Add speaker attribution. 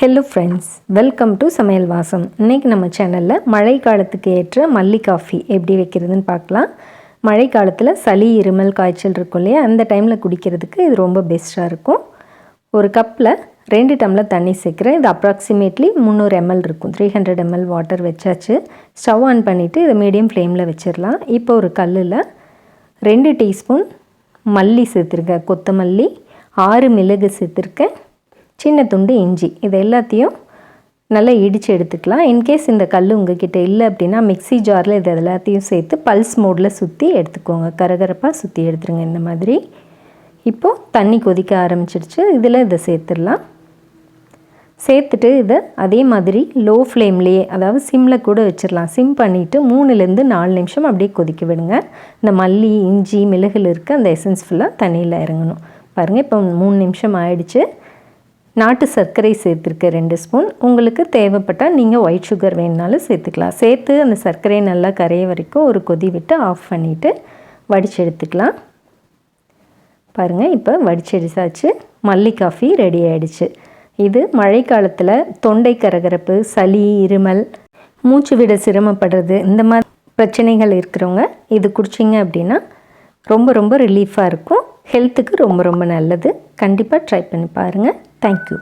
Speaker 1: Hello friends, welcome to சமையல் வாசம். இன்றைக்கி நம்ம சேனலில் மழை காலத்துக்கு ஏற்ற மல்லி காஃபி எப்படி வைக்கிறதுன்னு பார்க்கலாம். மழை காலத்தில் சளி, இருமல், காய்ச்சல் இருக்கும் இல்லையா, அந்த டைமில் குடிக்கிறதுக்கு இது ரொம்ப பெஸ்ட்டாக இருக்கும். ஒரு கப்பில் 2 டம்ளர் தண்ணி சேர்க்குறேன். இது அப்ராக்சிமேட்லி 300 ml இருக்கும். 300 ml வாட்டர் வச்சாச்சு. ஸ்டவ் ஆன் பண்ணிவிட்டு இதை மீடியம் ஃப்ளேமில் வச்சிடலாம். இப்போ ஒரு கல்லில் 2 டீஸ்பூன் மல்லி சேர்த்துருக்கேன், கொத்தமல்லி, 6 மிளகு சேர்த்துருக்கேன், சின்ன துண்டு இஞ்சி. இது எல்லாத்தையும் நல்லா இடித்து எடுத்துக்கலாம். இன்கேஸ் இந்த கல் உங்ககிட்ட இல்லை அப்படின்னா மிக்ஸி ஜாரில் இது எல்லாத்தையும் சேர்த்து பல்ஸ் மோடில் சுற்றி எடுத்துக்கோங்க. கரகரப்பாக சுற்றி எடுத்துருங்க இந்த மாதிரி. இப்போது தண்ணி கொதிக்க ஆரம்பிச்சிடுச்சு. இதில் இதை சேர்த்துடலாம். சேர்த்துட்டு இதை அதே மாதிரி லோ ஃப்ளேம்லேயே, அதாவது சிம்மில் கூட வச்சிடலாம். சிம் பண்ணிவிட்டு 3லேருந்து 4 நிமிஷம் அப்படியே கொதிக்க விடுங்க. இந்த மல்லி, இஞ்சி, மிளகுல இருக்க அந்த எசன்ஸ் ஃபுல்லாக தண்ணியில் இறங்கணும். பாருங்கள், இப்போ 3 நிமிஷம் ஆயிடுச்சு. நாட்டு சர்க்கரை சேர்த்துருக்க 2 ஸ்பூன். உங்களுக்கு தேவைப்பட்டால் நீங்கள் ஒயிட் சுகர் வேணுனாலும் சேர்த்துக்கலாம். சேர்த்து அந்த சர்க்கரையை நல்லா கரைய வரைக்கும் ஒரு கொதி விட்டு ஆஃப் பண்ணிவிட்டு வடித்து எடுத்துக்கலாம். பாருங்கள், இப்போ வடிச்செடுத்தாச்சு. மல்லி காஃபி ரெடி ஆகிடுச்சு. இது மழை காலத்தில் தொண்டை கரகரப்பு, சளி, இருமல், மூச்சு விட சிரமப்படுறது, இந்த மாதிரி பிரச்சனைகள் இருக்கிறவங்க இது குடிச்சிங்க அப்படின்னா ரொம்ப ரொம்ப ரிலீஃபாக இருக்கும். ஹெல்த்துக்கு ரொம்ப ரொம்ப நல்லது. கண்டிப்பாக ட்ரை பண்ணி பாருங்கள். தேங்க்யூ.